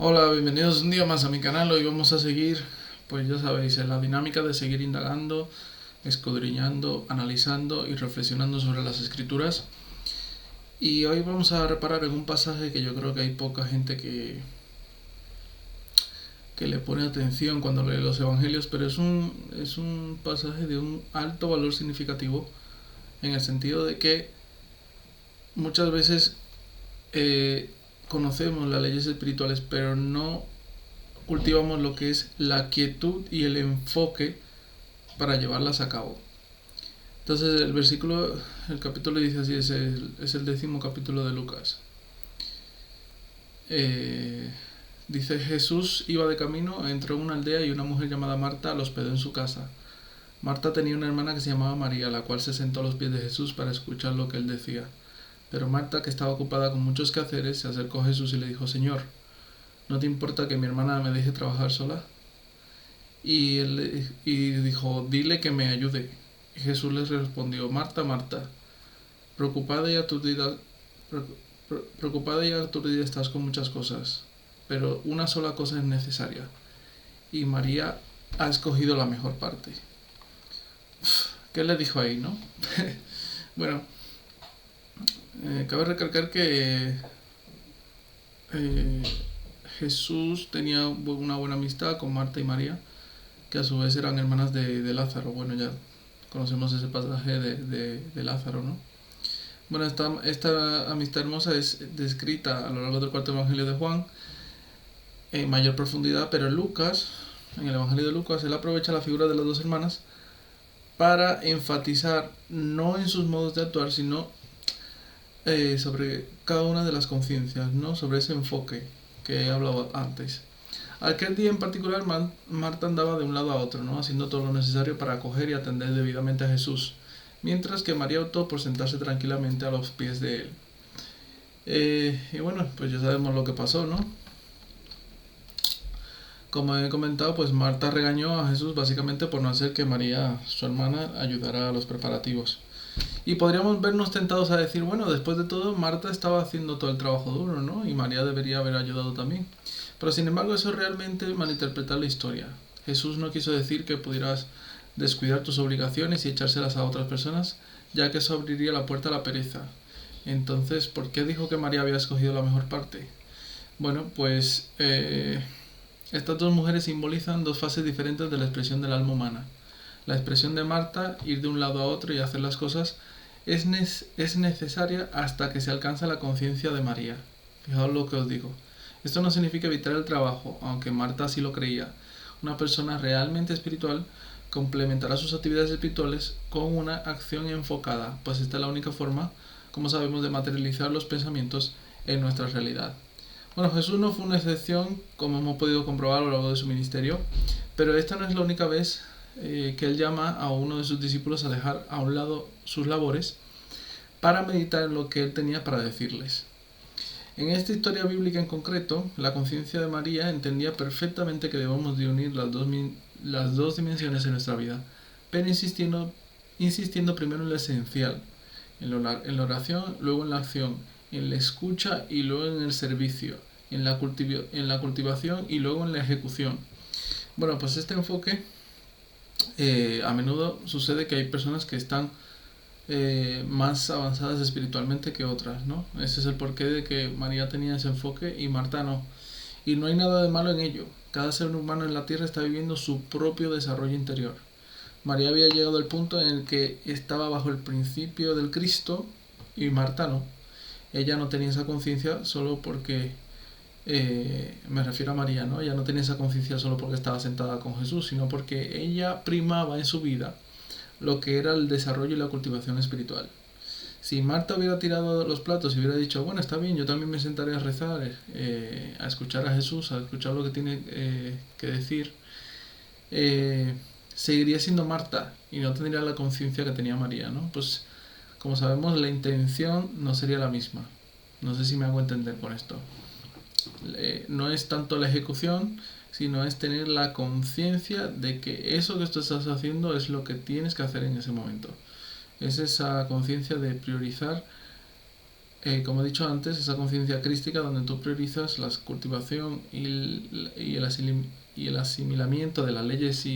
Hola, bienvenidos un día más a mi canal. Hoy vamos a seguir, pues ya sabéis, en la dinámica de seguir indagando, escudriñando, analizando y reflexionando sobre las escrituras. Y hoy vamos a reparar en un pasaje que yo creo que hay poca gente que le pone atención cuando lee los evangelios, pero es un pasaje de un alto valor significativo en el sentido de que muchas veces eh, conocemos las leyes espirituales, pero no cultivamos lo que es la quietud y el enfoque para llevarlas a cabo. Entonces el capítulo dice así, es el 10º capítulo de Lucas. Eh, Dice: Jesús iba de camino, entró en una aldea y una mujer llamada Marta lo hospedó en su casa. Marta tenía una hermana que se llamaba María, la cual se sentó a los pies de Jesús para escuchar lo que él decía. Pero Marta, que estaba ocupada con muchos quehaceres, se acercó a Jesús y le dijo: Señor, ¿no te importa que mi hermana me deje trabajar sola? Y dijo: dile que me ayude. Y Jesús les respondió: Marta, Marta, preocupada y aturdida, preocupada y aturdida estás con muchas cosas, pero una sola cosa es necesaria, y María ha escogido la mejor parte. ¿Qué le dijo ahí, no? Bueno, cabe recalcar que eh, Jesús tenía una buena amistad con Marta y María, que a su vez eran hermanas de Lázaro. Bueno, ya conocemos ese pasaje de Lázaro, ¿no? Bueno, esta amistad hermosa es descrita a lo largo del cuarto evangelio de Juan en mayor profundidad, pero en Lucas, en el evangelio de Lucas, él aprovecha la figura de las dos hermanas para enfatizar no en sus modos de actuar, sino sobre cada una de las conciencias, ¿no? Sobre ese enfoque que he hablado antes. Aquel día en particular, Marta andaba de un lado a otro, ¿no? Haciendo todo lo necesario para acoger y atender debidamente a Jesús, mientras que María optó por sentarse tranquilamente a los pies de él. Y bueno, pues ya sabemos lo que pasó, ¿no? Como he comentado, pues Marta regañó a Jesús básicamente por no hacer que María, su hermana, ayudara a los preparativos. Y podríamos vernos tentados a decir: bueno, después de todo, Marta estaba haciendo todo el trabajo duro, ¿no? Y María debería haber ayudado también. Pero sin embargo, eso es realmente malinterpretar la historia. Jesús no quiso decir que pudieras descuidar tus obligaciones y echárselas a otras personas, ya que eso abriría la puerta a la pereza. Entonces, ¿por qué dijo que María había escogido la mejor parte? Bueno, pues estas dos mujeres simbolizan dos fases diferentes de la expresión del alma humana. La expresión de Marta, ir de un lado a otro y hacer las cosas, es necesaria hasta que se alcanza la conciencia de María. Fijaos lo que os digo. Esto no significa evitar el trabajo, aunque Marta así lo creía. Una persona realmente espiritual complementará sus actividades espirituales con una acción enfocada, pues esta es la única forma, como sabemos, de materializar los pensamientos en nuestra realidad. Bueno, Jesús no fue una excepción, como hemos podido comprobar a lo largo de su ministerio, pero esta no es la única vez que él llama a uno de sus discípulos a dejar a un lado sus labores para meditar en lo que él tenía para decirles. En esta historia bíblica en concreto, la conciencia de María entendía perfectamente que debemos de unir las dos dimensiones en nuestra vida, pero insistiendo primero en lo esencial, en la oración, luego en la acción, en la escucha y luego en el servicio, en la cultivación y luego en la ejecución. Bueno, pues este enfoque a menudo sucede que hay personas que están más avanzadas espiritualmente que otras, ¿no? Ese es el porqué de que María tenía ese enfoque y Marta no. Y no hay nada de malo en ello. Cada ser humano en la tierra está viviendo su propio desarrollo interior. María había llegado al punto en el que estaba bajo el principio del Cristo y Marta no. Ella no tenía esa conciencia solo porque, me refiero a María, ¿no? Ella no tenía esa conciencia solo porque estaba sentada con Jesús, sino porque ella primaba en su vida lo que era el desarrollo y la cultivación espiritual. Si Marta hubiera tirado los platos y hubiera dicho: bueno, está bien, yo también me sentaré a rezar, a escuchar a Jesús, a escuchar lo que tiene que decir, seguiría siendo Marta y no tendría la conciencia que tenía María, ¿no? Pues como sabemos, la intención no sería la misma. No sé si me hago entender con esto. No es tanto la ejecución, sino es tener la conciencia de que eso que tú estás haciendo es lo que tienes que hacer en ese momento. Es esa conciencia de priorizar como he dicho antes, esa conciencia crística donde tú priorizas la cultivación y el asimilamiento de las leyes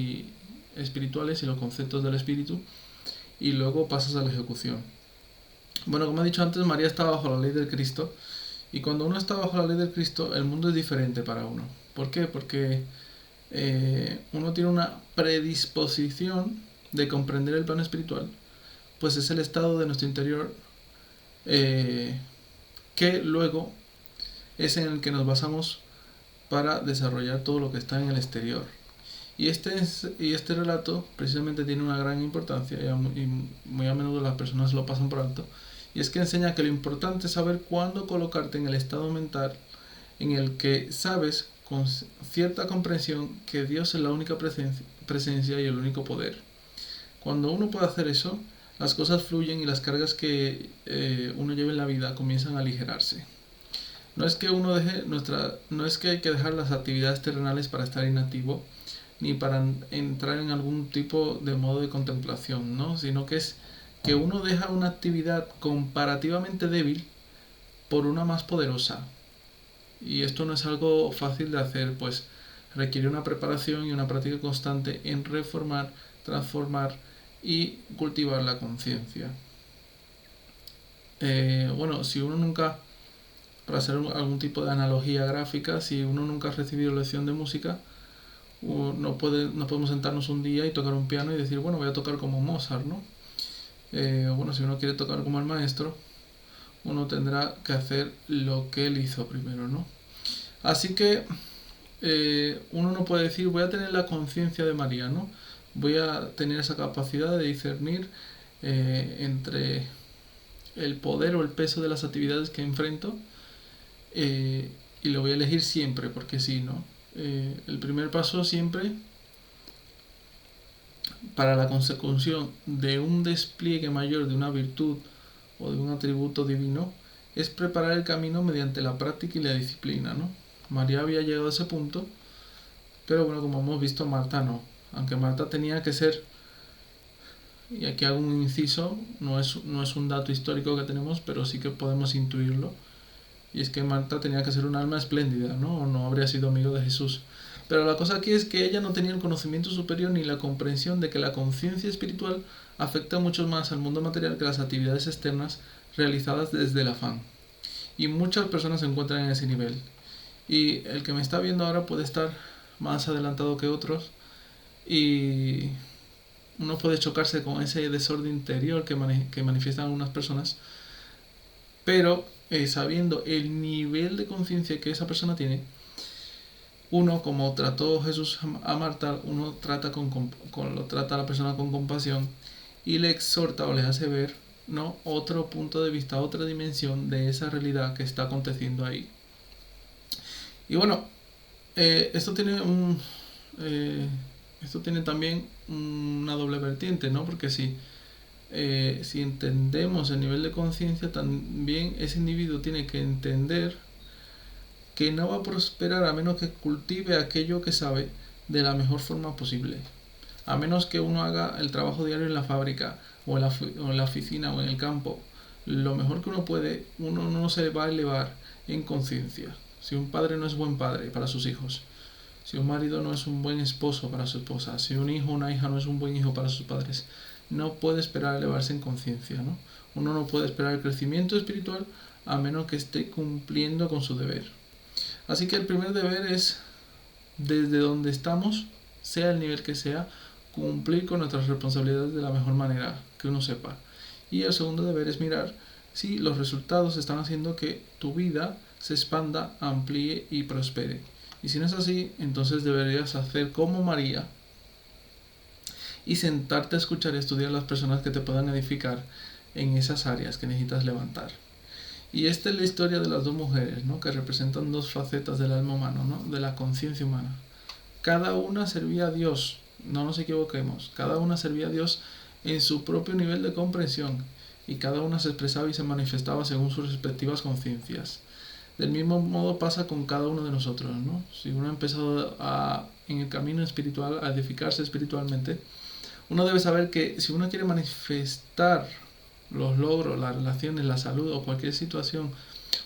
espirituales y los conceptos del espíritu, y luego pasas a la ejecución. Bueno, como he dicho antes, María está bajo la ley del Cristo, y cuando uno está bajo la ley del Cristo, el mundo es diferente para uno. ¿Por qué? Porque uno tiene una predisposición de comprender el plano espiritual, pues es el estado de nuestro interior que luego es en el que nos basamos para desarrollar todo lo que está en el exterior. Y este relato precisamente tiene una gran importancia y muy a menudo las personas lo pasan por alto, y es que enseña que lo importante es saber cuándo colocarte en el estado mental en el que sabes con cierta comprensión que Dios es la única presencia y el único poder. Cuando uno puede hacer eso, las cosas fluyen y las cargas que uno lleva en la vida comienzan a aligerarse. No es que no es que hay que dejar las actividades terrenales para estar inactivo, ni para entrar en algún tipo de modo de contemplación, ¿no? Sino que es que uno deja una actividad comparativamente débil por una más poderosa. Y esto no es algo fácil de hacer, pues requiere una preparación y una práctica constante en reformar, transformar y cultivar la conciencia. Bueno, si uno nunca, para hacer algún tipo de analogía gráfica, si uno nunca ha recibido lección de música, no podemos sentarnos un día y tocar un piano y decir, bueno, voy a tocar como Mozart, ¿no? Bueno, si uno quiere tocar como el maestro, uno tendrá que hacer lo que él hizo primero, ¿no? Así que uno no puede decir, voy a tener la conciencia de María, ¿no? Voy a tener esa capacidad de discernir entre el poder o el peso de las actividades que enfrento, y lo voy a elegir siempre, porque sí, ¿no? El primer paso siempre para la consecución de un despliegue mayor de una virtud o de un atributo divino es preparar el camino mediante la práctica y la disciplina, ¿no? María había llegado a ese punto, pero bueno, como hemos visto, Marta no. Aunque Marta tenía que ser, y aquí hago un inciso, no es un dato histórico que tenemos, pero sí que podemos intuirlo, y es que Marta tenía que ser un alma espléndida, ¿no? O no habría sido amigo de Jesús. Pero la cosa aquí es que ella no tenía el conocimiento superior ni la comprensión de que la conciencia espiritual afecta mucho más al mundo material que las actividades externas realizadas desde el afán. Y muchas personas se encuentran en ese nivel. Y el que me está viendo ahora puede estar más adelantado que otros, y uno puede chocarse con ese desorden interior que manifiestan algunas personas, pero sabiendo el nivel de conciencia que esa persona tiene, uno, como trató Jesús a Marta, uno lo trata a la persona con compasión y le exhorta o le hace ver, ¿no?, otro punto de vista, otra dimensión de esa realidad que está aconteciendo ahí. Y bueno, esto tiene también una doble vertiente, ¿no? Porque si entendemos el nivel de conciencia, también ese individuo tiene que entender que no va a prosperar a menos que cultive aquello que sabe de la mejor forma posible. A menos que uno haga el trabajo diario en la fábrica o en la oficina o en el campo, lo mejor que uno puede, uno no se va a elevar en conciencia. Si un padre no es buen padre para sus hijos, si un marido no es un buen esposo para su esposa, si un hijo o una hija no es un buen hijo para sus padres, no puede esperar elevarse en conciencia, ¿no? Uno no puede esperar el crecimiento espiritual a menos que esté cumpliendo con su deber. Así que el primer deber es, desde donde estamos, sea el nivel que sea, cumplir con nuestras responsabilidades de la mejor manera que uno sepa. Y el segundo deber es mirar si los resultados están haciendo que tu vida se expanda, amplíe y prospere. Y si no es así, entonces deberías hacer como María y sentarte a escuchar y estudiar a las personas que te puedan edificar en esas áreas que necesitas levantar. Y esta es la historia de las dos mujeres, ¿no?, que representan dos facetas del alma humana, ¿no?, de la conciencia humana. Cada una servía a Dios, no nos equivoquemos, cada una servía a Dios en su propio nivel de comprensión, y cada una se expresaba y se manifestaba según sus respectivas conciencias. Del mismo modo pasa con cada uno de nosotros, ¿no? Si uno ha empezado en el camino espiritual, a edificarse espiritualmente, uno debe saber que si uno quiere manifestar los logros, las relaciones, la salud o cualquier situación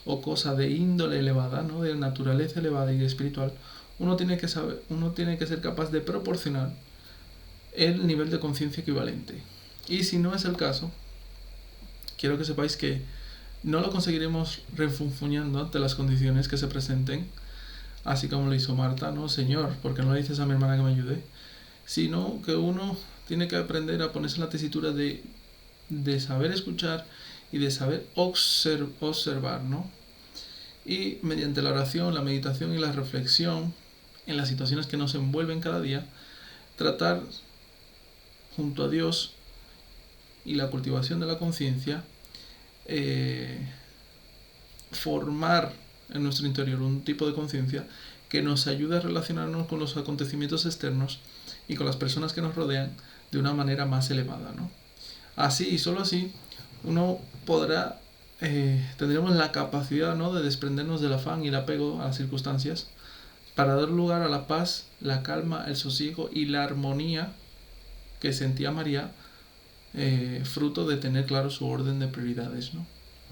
o cosa de índole elevada, ¿no? De naturaleza elevada y espiritual, uno tiene que ser capaz de proporcionar el nivel de conciencia equivalente. Y si no es el caso, quiero que sepáis que no lo conseguiremos refunfuñando ante las condiciones que se presenten, así como lo hizo Marta, no, Señor, porque no le dices a mi hermana que me ayude, sino que uno tiene que aprender a ponerse en la tesitura de saber escuchar y de saber observar, ¿no? Y mediante la oración, la meditación y la reflexión en las situaciones que nos envuelven cada día, tratar junto a Dios y la cultivación de la conciencia, formar en nuestro interior un tipo de conciencia que nos ayude a relacionarnos con los acontecimientos externos y con las personas que nos rodean de una manera más elevada, ¿no? Así y solo así uno podrá, tendremos la capacidad, ¿no?, de desprendernos del afán y el apego a las circunstancias para dar lugar a la paz, la calma, el sosiego y la armonía que sentía María, fruto de tener claro su orden de prioridades, ¿no?